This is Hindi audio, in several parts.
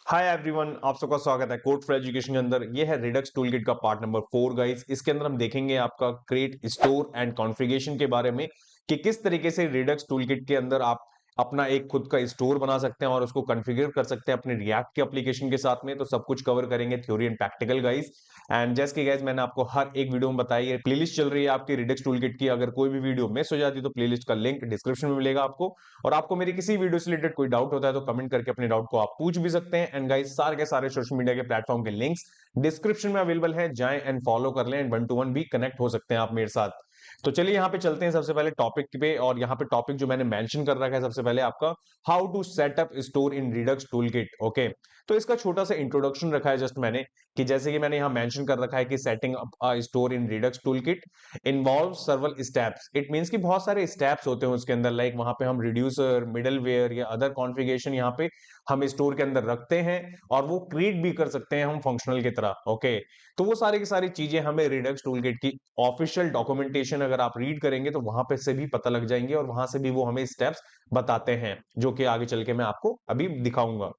हाय एवरीवन, आप सबका स्वागत है कोड फॉर एजुकेशन के अंदर। ये है रिडक्स टूलकिट का पार्ट नंबर 4 गाइस। इसके अंदर हम देखेंगे आपका क्रिएट स्टोर एंड कॉन्फ़िगरेशन के बारे में कि किस तरीके से रिडक्स टूलकिट के अंदर आप अपना एक खुद का स्टोर बना सकते हैं और उसको कॉन्फ़िगर कर सकते हैं अपने रिएक्ट के एप्लीकेशन के साथ में। तो सब कुछ कवर करेंगे, theory and practical guys. And जैसे कि गाइस मैंने आपको हर एक वीडियो में बताई है, प्लेलिस्ट चल रही है आपकी रिडक्स टूलकिट की। अगर कोई भी वीडियो मिस हो जाती है तो प्लेलिस्ट का लिंक डिस्क्रिप्शन में मिलेगा आपको। और आपको मेरी किसी वीडियो से रिलेटेड कोई डाउट होता है तो कमेंट करके अपने डाउट को आप पूछ भी सकते हैं। एंड गाइस सारे के सारे सोशल मीडिया के प्लेटफॉर्म के लिंक्स डिस्क्रिप्शन में अवेलेबल है, जाएं एंड फॉलो कर लें एंड वन टू वन भी कनेक्ट हो सकते हैं आप मेरे साथ। तो चलिए यहाँ पे चलते हैं सबसे पहले टॉपिक पे। और यहाँ पे टॉपिक जो मैंने मेंशन कर रखा है सबसे पहले आपका how to set up store in Redux toolkit. Okay, तो इसका छोटा सा इंट्रोडक्शन रखा है जस्ट मैंने, कि जैसे कि मैंने यहाँ मेंशन कर रखा है कि setting up a store in Redux toolkit involve सर्वल steps. It means कि बहुत सारे स्टेप्स होते हैं उसके अंदर, लाइक वहां पे हम रिड्यूसर, मिडलवेयर या अदर कॉन्फ़िगरेशन यहाँ पे हम स्टोर के अंदर रखते हैं और वो क्रिएट भी कर सकते हैं हम फंक्शनल की तरह। ओके, तो वो सारी की सारी चीजें हमें रिडक्स टूलकिट की ऑफिशियल डॉक्यूमेंटेशन अगर आप रीड करेंगे तो वहां पे से भी पता लग जाएंगे और वहां से भी वो हमें स्टेप्स बताते हैं, जो कि आगे चल के मैं आपको अभी दिखाऊंगा।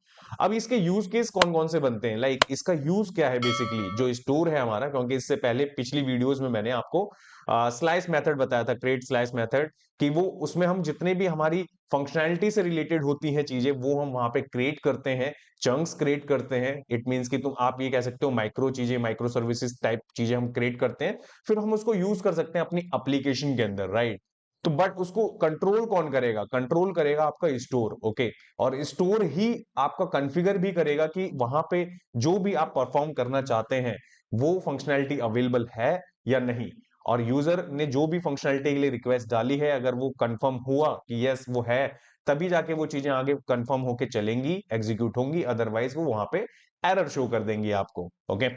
अब इसके यूज केस कौन कौन से बनते हैं, लाइक इसका यूज क्या है बेसिकली जो स्टोर है हमारा, क्योंकि इससे पहले पिछली वीडियोस में मैंने आपको स्लाइस मेथड बताया था, क्रिएट स्लाइस मेथड, कि वो उसमें हम जितने भी हमारी फंक्शनैलिटी से रिलेटेड होती हैं चीजें वो हम वहां पे क्रिएट करते हैं, चंक्स क्रिएट करते हैं। इट मींस कि तुम आप ये कह सकते हो माइक्रो चीजें, माइक्रो सर्विसेज टाइप चीजें हम क्रिएट करते हैं, फिर हम उसको यूज कर सकते हैं अपनी एप्लीकेशन के अंदर, राइट। तो बट उसको कंट्रोल कौन करेगा? कंट्रोल करेगा आपका स्टोर। ओके, और स्टोर ही आपका कॉन्फ़िगर भी करेगा कि वहां पे जो भी आप परफॉर्म करना चाहते हैं वो फंक्शनैलिटी अवेलेबल है या नहीं। और यूजर ने जो भी फंक्शनैलिटी के लिए रिक्वेस्ट डाली है, अगर वो कंफर्म हुआ कि यस वो है, तभी जाके वो चीजें आगे कंफर्म होके चलेंगी, एग्जीक्यूट होंगी, अदरवाइज वो वहां पे एरर शो कर देंगी आपको। ओके,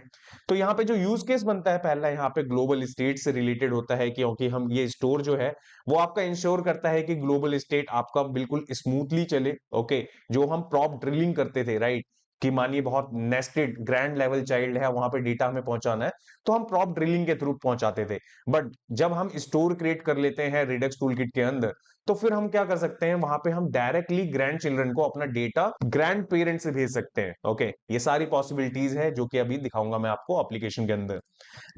तो यहाँ पे जो यूज केस बनता है पहला, यहाँ पे ग्लोबल स्टेट से रिलेटेड होता है, क्योंकि हम ये स्टोर जो है वो आपका इंश्योर करता है कि ग्लोबल स्टेट आपका बिल्कुल स्मूथली चले। ओके, जो हम प्रॉप ड्रिलिंग करते थे, राइट, कि मानिए बहुत नेस्टेड ग्रैंड लेवल चाइल्ड है, वहां पे डेटा हमें पहुंचाना है, तो हम प्रॉप ड्रिलिंग के थ्रू पहुंचाते थे। बट जब हम स्टोर क्रिएट कर लेते हैं रिडक्स टूलकिट के अंदर, तो फिर हम क्या कर सकते हैं, वहां पे हम डायरेक्टली ग्रैंड चिल्ड्रन को अपना डेटा ग्रैंड पेरेंट से भेज सकते हैं। ओके, ये सारी पॉसिबिलिटीज है जो कि अभी दिखाऊंगा मैं आपको एप्लीकेशन के अंदर।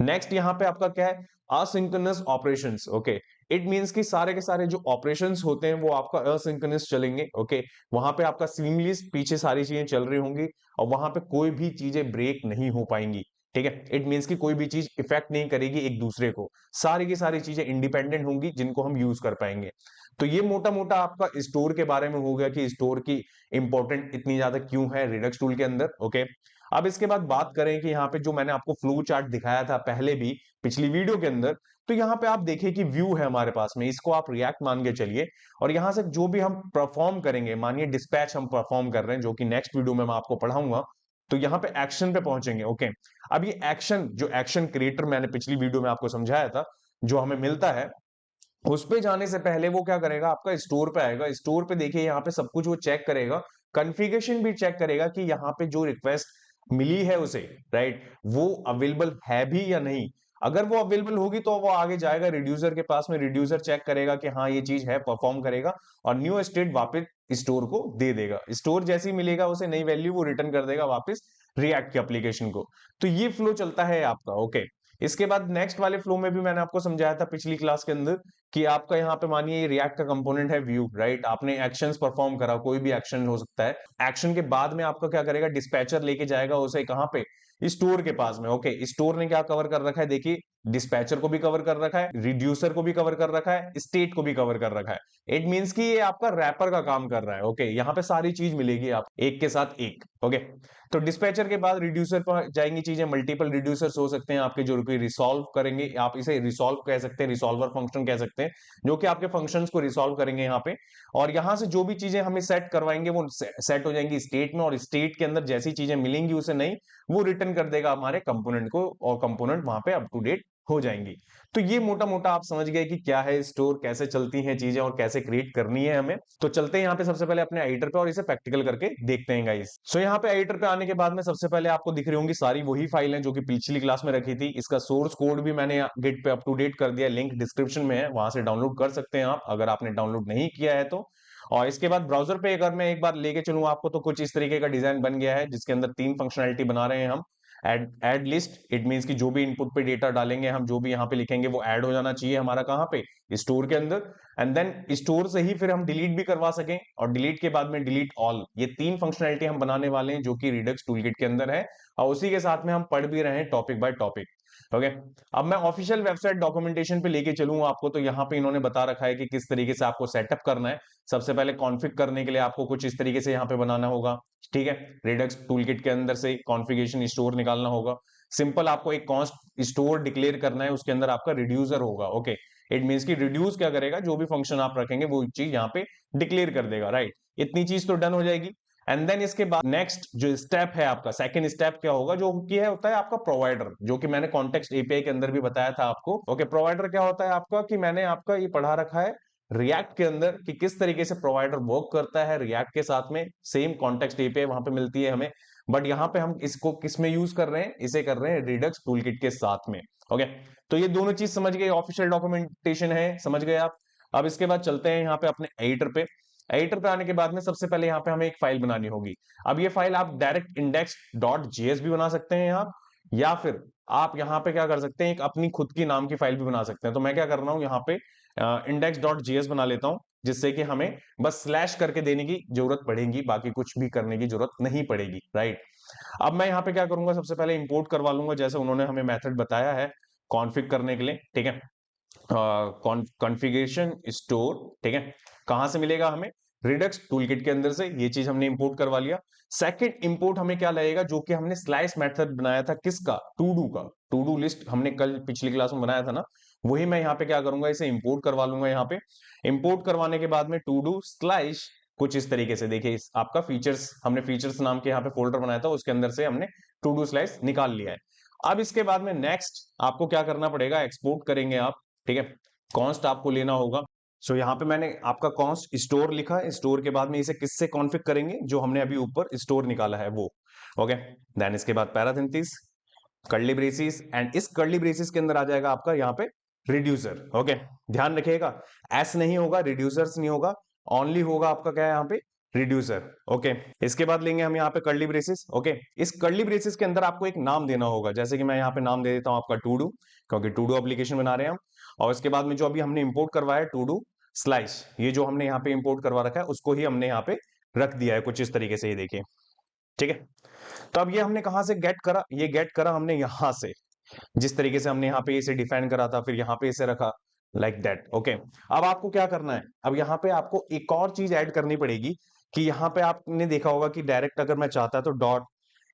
नेक्स्ट यहाँ पे आपका क्या है, asynchronous operations. Okay, it means कि सारे के सारे जो ऑपरेशंस होते हैं वो आपका असिंक्रोनस चलेंगे। ओके, वहां पे आपका सीमलेस पीछे सारी चीजें चल रही होंगी और वहां पे कोई भी चीजें ब्रेक नहीं हो पाएंगी। ठीक है, इट मींस कि कोई भी चीज इफेक्ट नहीं करेगी एक दूसरे को, सारी की सारी चीजें इंडिपेंडेंट होंगी जिनको हम यूज कर पाएंगे। तो ये मोटा मोटा आपका स्टोर के बारे में हो गया कि स्टोर की इंपॉर्टेंट इतनी ज्यादा क्यों है रिडक्स टूल के अंदर। ओके, अब इसके बाद बात करें कि यहाँ पे जो मैंने आपको फ्लो चार्ट दिखाया था पहले भी पिछली वीडियो के अंदर, तो यहाँ पे आप देखिए कि व्यू है हमारे पास में, इसको आप रिएक्ट मान के चलिए। और यहाँ से जो भी हम परफॉर्म करेंगे, मानिए डिस्पैच हम परफॉर्म कर रहे हैं जो कि नेक्स्ट वीडियो में मैं आपको पढ़ाऊंगा, तो यहाँ पे एक्शन पे पहुंचेंगे। ओके, अब ये एक्शन, जो एक्शन क्रिएटर मैंने पिछली वीडियो में आपको समझाया था जो हमें मिलता है, उस पे जाने से पहले वो क्या करेगा, आपका स्टोर पे आएगा। स्टोर पे देखिए यहाँ पे सब कुछ वो चेक करेगा, कॉन्फ़िगरेशन भी चेक करेगा कि यहाँ पे जो रिक्वेस्ट मिली है उसे, राइट, वो अवेलेबल है भी या नहीं। अगर वो अवेलेबल होगी तो वो आगे जाएगा रिड्यूसर के पास में, रिड्यूसर चेक करेगा कि हाँ ये चीज है, परफॉर्म करेगा और न्यू स्टेट वापस स्टोर को दे देगा। स्टोर जैसे ही मिलेगा उसे नई वैल्यू, वो रिटर्न कर देगा वापस रिएक्ट के एप्लीकेशन को। तो ये फ्लो चलता है आपका। ओके, इसके बाद नेक्स्ट वाले फ्लो में भी मैंने आपको समझाया था पिछली क्लास के अंदर कि आपका यहाँ पे मानिए रिएक्ट का कंपोनेंट है व्यू, राइट, आपने एक्शंस परफॉर्म करा, कोई भी एक्शन हो सकता है। एक्शन के बाद में आपका क्या करेगा, डिस्पैचर लेके जाएगा उसे कहाँ पे, स्टोर के पास में। ओके, स्टोर ने क्या कवर कर रखा है, देखिए डिस्पैचर को भी कवर कर रखा है, रिड्यूसर को भी कवर कर रखा है, स्टेट को भी कवर कर रखा है। इट मींस कि ये आपका रैपर का काम कर रहा है। ओके, यहाँ पे सारी चीज मिलेगी आप एक के साथ एक। ओके, तो डिस्पैचर के बाद रिड्यूसर पर जाएंगी चीजें, मल्टीपल रिड्यूसर्स हो सकते हैं आपके जो कि रिसॉल्व करेंगे, आप इसे रिसॉल्व कह सकते हैं, रिसॉल्वर फंक्शन कह सकते हैं, जो कि आपके फंक्शंस को रिसॉल्व करेंगे यहाँ पे। और यहाँ से जो भी चीजें हमें सेट करवाएंगे वो सेट हो जाएंगी स्टेट में, और स्टेट के अंदर जैसी चीजें मिलेंगी उसे नहीं, वो रिटर्न कर देगा हमारे कंपोनेंट को, और कंपोनेंट वहां पे अप टू डेट हो जाएंगी। तो ये मोटा मोटा आप समझ गए कि क्या है स्टोर, कैसे चलती हैं चीजें और कैसे क्रिएट करनी है हमें। तो चलते हैं यहाँ पे सबसे पहले अपने एडिटर पे और इसे प्रैक्टिकल करके देखते हैं गाइस। सो यहाँ पे एडिटर पे आने के बाद में सबसे पहले आपको दिख रही होंगी सारी वही फाइल है जो कि पिछली क्लास में रखी थी। इसका सोर्स कोड भी मैंने गिट पे अप टू डेट कर दिया, लिंक डिस्क्रिप्शन में है, वहां से डाउनलोड कर सकते हैं आप अगर आपने डाउनलोड नहीं किया है तो। और इसके बाद ब्राउजर पे अगर मैं एक बार लेके चलूं आपको, तो कुछ इस तरीके का डिजाइन बन गया है, जिसके अंदर 3 फंक्शनैलिटी बना रहे हैं हम। ऐड लिस्ट, इट मींस कि जो भी इनपुट पे डेटा डालेंगे हम, जो भी यहाँ पे लिखेंगे वो ऐड हो जाना चाहिए हमारा कहाँ पे, स्टोर के अंदर। एंड देन स्टोर से ही फिर हम डिलीट भी करवा सकें, और डिलीट के बाद में डिलीट ऑल। ये 3 फंक्शनैलिटी हम बनाने वाले हैं जो कि रिडक्स टूलकिट के अंदर है, और उसी के साथ में हम पढ़ भी रहे हैं टॉपिक बाय टॉपिक। ओके, अब मैं ऑफिशियल वेबसाइट डॉक्यूमेंटेशन पे लेके चलूंगा आपको, तो यहाँ पे इन्होंने बता रखा है कि किस तरीके से आपको सेटअप करना है। सबसे पहले कॉन्फ़िग करने के लिए आपको कुछ इस तरीके से यहाँ पे बनाना होगा, ठीक है। रिडक्स टूलकिट के अंदर से कॉन्फ़िगरेशन स्टोर निकालना होगा। सिंपल आपको एक कॉन्स्ट स्टोर डिक्लेयर करना है, उसके अंदर आपका रिड्यूसर होगा। ओके, इट मीन्स कि रिड्यूस क्या करेगा, जो भी फंक्शन आप रखेंगे वो चीज यहाँ पे डिक्लेयर कर देगा, राइट। इतनी चीज तो डन हो जाएगी। एंड देन इसके बाद नेक्स्ट जो स्टेप है आपका, सेकंड स्टेप क्या होगा, जो कि है होता है आपका प्रोवाइडर, जो कि मैंने कॉन्टेक्स्ट एपीआई के अंदर भी बताया था आपको। ओके, प्रोवाइडर क्या होता है आपका, कि मैंने आपका ये पढ़ा रखा है रिएक्ट के अंदर कि किस तरीके से प्रोवाइडर वर्क करता है रिएक्ट के साथ में। सेम कॉन्टेक्स्ट एपीआई वहां पे मिलती है हमें, बट यहाँ पे हम इसको किस में यूज कर रहे हैं, इसे कर रहे हैं रिडक्स टूलकिट के साथ में। ओके, तो ये दोनों चीज समझ गए, ऑफिशियल डॉक्यूमेंटेशन है, समझ गए आप। अब इसके बाद चलते हैं यहाँ पे अपने एडिटर पे। एडिटर पे आने के बाद में सबसे पहले यहाँ पे हमें एक फाइल बनानी होगी। अब ये फाइल आप डायरेक्ट इंडेक्स डॉट जेएस भी बना सकते हैं यहाँ, या फिर आप यहाँ पे क्या कर सकते हैं, एक अपनी खुद की नाम की फाइल भी बना सकते हैं। तो मैं क्या कर रहा हूँ, यहाँ पे इंडेक्स डॉट जेएस बना लेता हूँ, जिससे कि हमें बस स्लैश करके देने की जरूरत पड़ेगी, बाकी कुछ भी करने की जरूरत नहीं पड़ेगी, राइट। अब मैं यहाँ पे क्या करूंगा, सबसे पहले इंपोर्ट करवा लूंगा, जैसे उन्होंने हमें मेथड बताया है कॉन्फ़िग करने के लिए, ठीक है। कॉन्फ़िगरेशन स्टोर, ठीक है। कहां से मिलेगा हमें, रिडक्स टूलकिट के अंदर से। ये चीज हमने इंपोर्ट करवा लिया। सेकंड इंपोर्ट हमें क्या लगेगा, जो कि हमने स्लाइस मेथड बनाया था, किसका, टू डू का। टू डू लिस्ट हमने कल पिछली क्लास में बनाया था ना, वही मैं यहाँ पे क्या करूंगा, इसे इंपोर्ट करवा लूंगा। यहाँ पे इंपोर्ट करवाने के बाद में टू डू स्लाइस कुछ इस तरीके से, देखिए आपका फीचर्स, हमने फीचर्स नाम के यहाँ पे फोल्डर बनाया था, उसके अंदर से हमने टू डू स्लाइस निकाल लिया है। अब इसके बाद में नेक्स्ट आपको क्या करना पड़ेगा, एक्सपोर्ट करेंगे आप, ठीक है। कॉन्स्ट आपको लेना होगा। सो यहाँ पे मैंने आपका कॉन्स्ट स्टोर लिखा है, स्टोर के बाद में इसे किससे कॉन्फ़िग करेंगे, जो हमने अभी ऊपर स्टोर निकाला है वो। ओके, देन इसके बाद पैराथेसिस, कर्ली ब्रेसिस, एंड इस कर्ली ब्रेसिस के अंदर आ जाएगा आपका यहाँ पे रिड्यूसर। ओके, ध्यान रखिएगा, एस नहीं होगा, रिड्यूसर्स नहीं होगा, ओनली होगा आपका क्या है यहाँ पे, रिड्यूसर। ओके, इसके बाद लेंगे हम यहाँ पे कर्ली ब्रेसिस। ओके, इस कर्ली ब्रेसिस के अंदर आपको एक नाम देना होगा, जैसे कि मैं यहाँ पे नाम दे देता हूँ आपका टू डू, क्योंकि टू डू एप्लीकेशन बना रहे हैं हम। और इसके बाद में जो अभी हमने इंपोर्ट करवाया है टू डू स्लाइस, ये जो हमने यहाँ पे इंपोर्ट करवा रखा है, उसको ही हमने यहाँ पे रख दिया है कुछ इस तरीके से, ये देखिए, ठीक है। तो अब ये हमने कहां से गेट करा, ये गेट करा हमने यहां से, जिस तरीके से हमने यहाँ पे इसे डिफाइन करा था, फिर यहाँ पे इसे रखा, लाइक दैट। ओके, अब आपको क्या करना है, अब यहाँ पे आपको एक और चीज ऐड करनी पड़ेगी, कि यहाँ पे आपने देखा होगा कि डायरेक्ट अगर मैं चाहता तो डॉट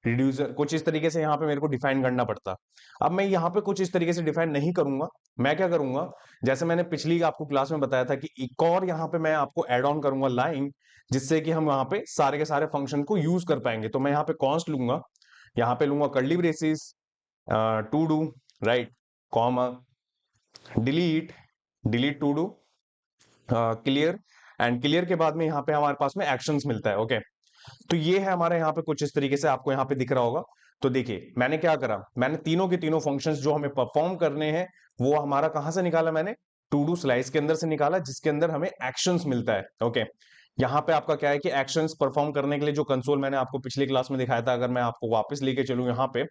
रिड्यूसर कुछ इस तरीके से यहाँ पे मेरे को डिफाइन करना पड़ता। अब मैं यहाँ पे कुछ इस तरीके से डिफाइन नहीं करूंगा। मैं क्या करूंगा, जैसे मैंने पिछली आपको क्लास में बताया था कि एक और यहाँ पे मैं आपको एड ऑन करूंगा लाइन, जिससे कि हम वहां पे सारे के सारे फंक्शन को यूज कर पाएंगे। तो मैं यहाँ पे कॉन्स्ट लूंगा, यहाँ पे लूंगा curly braces, to do, right, comma, delete, delete to do, clear, and clear के बाद में यहाँ पे हमारे पास में एक्शंस मिलता है। ओके, तो ये है हमारे यहाँ पे कुछ इस तरीके से, आपको यहाँ पे दिख रहा होगा। तो देखिए मैंने क्या करा, मैंने तीनों के तीनों फंक्शंस जो हमें परफॉर्म करने हैं, वो हमारा कहां से निकाला, मैंने टू डू स्लाइस के अंदर से निकाला, जिसके अंदर हमें एक्शंस मिलता है। ओके, यहाँ पे आपका क्या है कि एक्शंस परफॉर्म करने के लिए जो कंसोल मैंने आपको पिछली क्लास में दिखाया था, अगर मैं आपको वापस लेके चलूं यहाँ पे,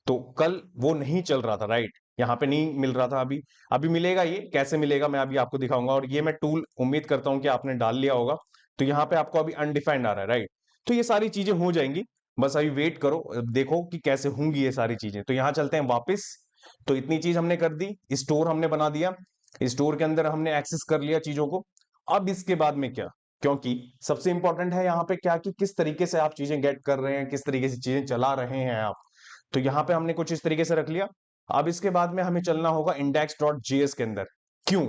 तो कल वो नहीं चल रहा था, राइट। यहाँ पे नहीं मिल रहा था, अभी अभी मिलेगा। ये कैसे मिलेगा मैं अभी आपको दिखाऊंगा, और ये मैं टूल उम्मीद करता हूं कि आपने डाल लिया होगा। तो यहाँ पे आपको अभी अनडिफाइंड आ रहा है, राइट। तो ये सारी चीजें हो जाएंगी, बस अभी वेट करो, देखो कि कैसे होंगी ये सारी चीजें। तो यहाँ चलते हैं वापस। तो इतनी चीज हमने कर दी, स्टोर हमने बना दिया, स्टोर के अंदर हमने एक्सेस कर लिया चीजों को। अब इसके बाद में क्या, क्योंकि सबसे इंपॉर्टेंट है यहाँ पे क्या, कि किस तरीके से आप चीजें गेट कर रहे हैं, किस तरीके से चीजें चला रहे हैं आप। तो यहाँ पे हमने कुछ इस तरीके से रख लिया। अब इसके बाद में हमें चलना होगा इंडेक्स डॉट जेएस के अंदर। क्यों,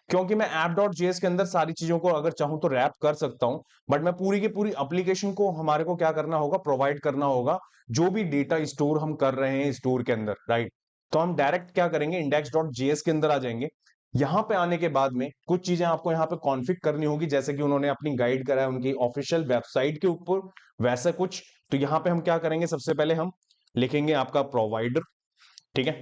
क्योंकि मैं ऐप डॉट जेएस के अंदर सारी चीजों को अगर चाहूं तो रैप कर सकता हूं, बट मैं पूरी की पूरी एप्लीकेशन को हमारे को क्या करना होगा, प्रोवाइड करना होगा, जो भी डेटा स्टोर हम कर रहे हैं स्टोर के अंदर, राइट। तो हम डायरेक्ट क्या करेंगे, इंडेक्स डॉट जेएस के अंदर आ जाएंगे। यहाँ पे आने के बाद में कुछ चीजें आपको यहाँ पे कॉन्फ़िग करनी होगी, जैसे कि उन्होंने अपनी गाइड करा है उनकी ऑफिशियल वेबसाइट के ऊपर, वैसा कुछ। तो यहाँ पे हम क्या करेंगे, सबसे पहले हम लिखेंगे आपका प्रोवाइडर, ठीक है।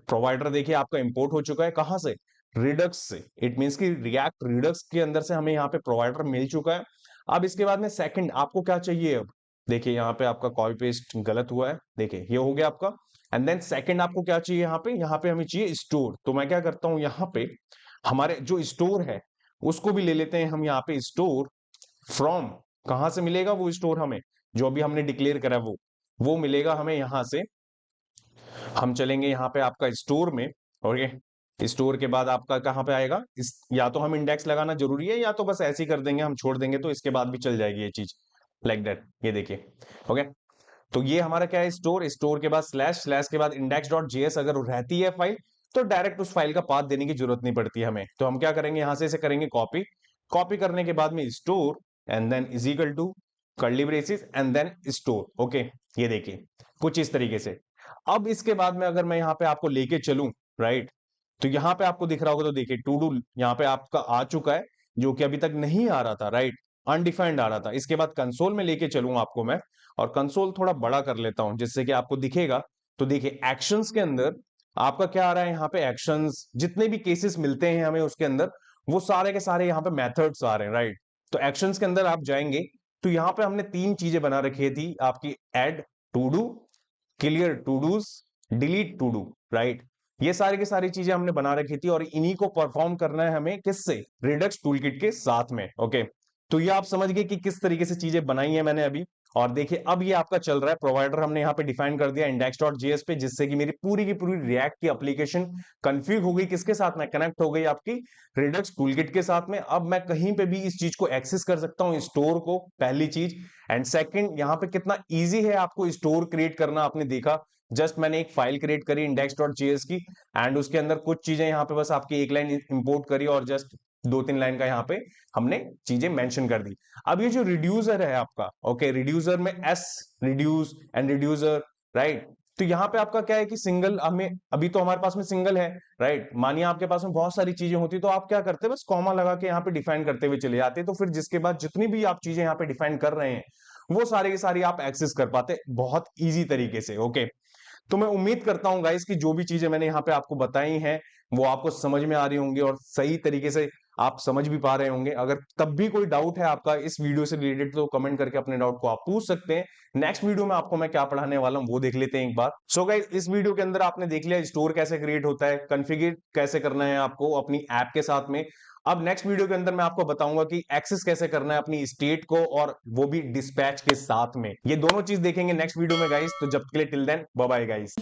प्रोवाइडर देखिए आपका इंपोर्ट हो चुका है, कहां से, रिडक्स से, इट मींस कि रिएक्ट रिडक्स के अंदर से हमें यहाँ पे प्रोवाइडर मिल चुका है। अब इसके बाद में सेकंड आपको क्या चाहिए, अब देखिए यहाँ पे आपका कॉपी पेस्ट गलत हुआ है, देखिए ये हो गया आपका। एंड देन सेकंड आपको क्या चाहिए, यहाँ पे हमें चाहिए स्टोर। तो मैं क्या करता हूँ, यहाँ पे हमारे जो स्टोर है उसको भी ले लेते हैं हम यहाँ पे, स्टोर फ्रॉम, कहां से मिलेगा वो स्टोर हमें, जो अभी हमने डिक्लेयर करा वो मिलेगा हमें यहाँ से। हम चलेंगे यहाँ पे आपका स्टोर में, ओके। स्टोर के बाद आपका कहाँ पे आएगा, या तो हम इंडेक्स लगाना जरूरी है या तो बस ऐसे ही कर देंगे, हम छोड़ देंगे तो इसके बाद भी चल जाएगी ये चीज, लाइक दैट, ये देखिए, ओके। तो ये हमारा क्या है, स्टोर, स्टोर के बाद स्लैश, स्लैश के बाद इंडेक्स डॉट जेएस अगर रहती है फाइल तो डायरेक्ट उस फाइल का पाथ देने की जरूरत नहीं पड़ती हमें। तो हम क्या करेंगे, यहां से इसे करेंगे कॉपी, कॉपी करने के बाद में store and then is equal to curly braces and then store, okay. ये देखिए कुछ इस तरीके से। अब इसके बाद में अगर मैं यहाँ पे आपको लेके चलूं, राइट, तो यहाँ पे आपको दिख रहा होगा, तो देखिए टू डू यहाँ पे आपका आ चुका है, जो कि अभी तक नहीं आ रहा था, राइट, अनडिफाइंड आ रहा था। इसके बाद कंसोल में लेके चलूं आपको मैं, और कंसोल थोड़ा बड़ा कर लेता हूं जिससे कि आपको दिखेगा। तो देखिए एक्शंस के अंदर आपका क्या आ रहा है, यहाँ पे एक्शंस जितने भी केसेस मिलते हैं हमें उसके अंदर, वो सारे के सारे यहाँ पे मेथड्स आ रहे हैं, राइट। तो एक्शंस के अंदर आप जाएंगे तो यहाँ पे हमने तीन चीजें बना रखी थी आपकी, add to do, clear to dos, delete to do, right. ये सारी की सारी चीजें हमने बना रखी थी और इन्हीं को परफॉर्म करना है हमें, किससे, रिडक्स टूलकिट के साथ में, ओके। तो ये आप समझ गए कि किस तरीके से चीजें बनाई है मैंने अभी। और देखिए अब ये आपका चल रहा है, प्रोवाइडर हमने यहाँ पे डिफाइन कर दिया इंडेक्स डॉट जेएस पे, जिससे कि मेरी पूरी की पूरी रिएक्ट की एप्लीकेशन कन्फिग हो गई, किसके साथ में, कनेक्ट हो गई आपकी रिडक्स टूलकिट के साथ में। अब मैं कहीं पे भी इस चीज को एक्सेस कर सकता हूँ, स्टोर को, पहली चीज। एंड सेकंड, यहाँ पे कितना इजी है आपको स्टोर क्रिएट करना, आपने देखा, जस्ट मैंने एक फाइल क्रिएट करी इंडेक्स डॉट जेएस की, एंड उसके अंदर कुछ चीजें यहाँ पे बस आपकी एक लाइन इंपोर्ट करी और जस्ट दो तीन लाइन का यहाँ पे हमने चीजें मेंशन कर दी। अब ये जो रिड्यूसर है आपका, ओके, रिड्यूसर में S, reduce and reducer, right. तो यहाँ पे आपका क्या है कि सिंगल, हमें अभी तो हमारे पास में सिंगल है, राइट। मानिए आपके पास में बहुत सारी चीजें होती तो आप क्या करते, बस कॉमा लगा के यहाँ पे डिफाइन करते हुए चले जाते, तो फिर जिसके बाद जितनी भी आप चीजें यहाँ पे डिफाइन कर रहे हैं वो सारी की सारी आप एक्सेस कर पाते बहुत इजी तरीके से, ओके। तो मैं उम्मीद करता हूं गाइस कि जो भी चीजें मैंने यहाँ पे आपको बताई हैं वो आपको समझ में आ रही होंगी और सही तरीके से आप समझ भी पा रहे होंगे। अगर तब भी कोई डाउट है आपका इस वीडियो से रिलेटेड तो कमेंट करके अपने डाउट को आप पूछ सकते हैं। नेक्स्ट वीडियो में आपको मैं क्या पढ़ाने वाला हूं वो देख लेते हैं एक बार। सो गाइस इस वीडियो के अंदर आपने देख लिया स्टोर कैसे क्रिएट होता है, कॉन्फ़िगर कैसे करना है आपको अपनी ऐप के साथ में। अब नेक्स्ट वीडियो के अंदर मैं आपको बताऊंगा कि एक्सेस कैसे करना है अपनी स्टेट को, और वो भी डिस्पैच के साथ में। ये दोनों चीज देखेंगे नेक्स्ट वीडियो में गाइस। तो जब तक के लिए till then bye bye guys.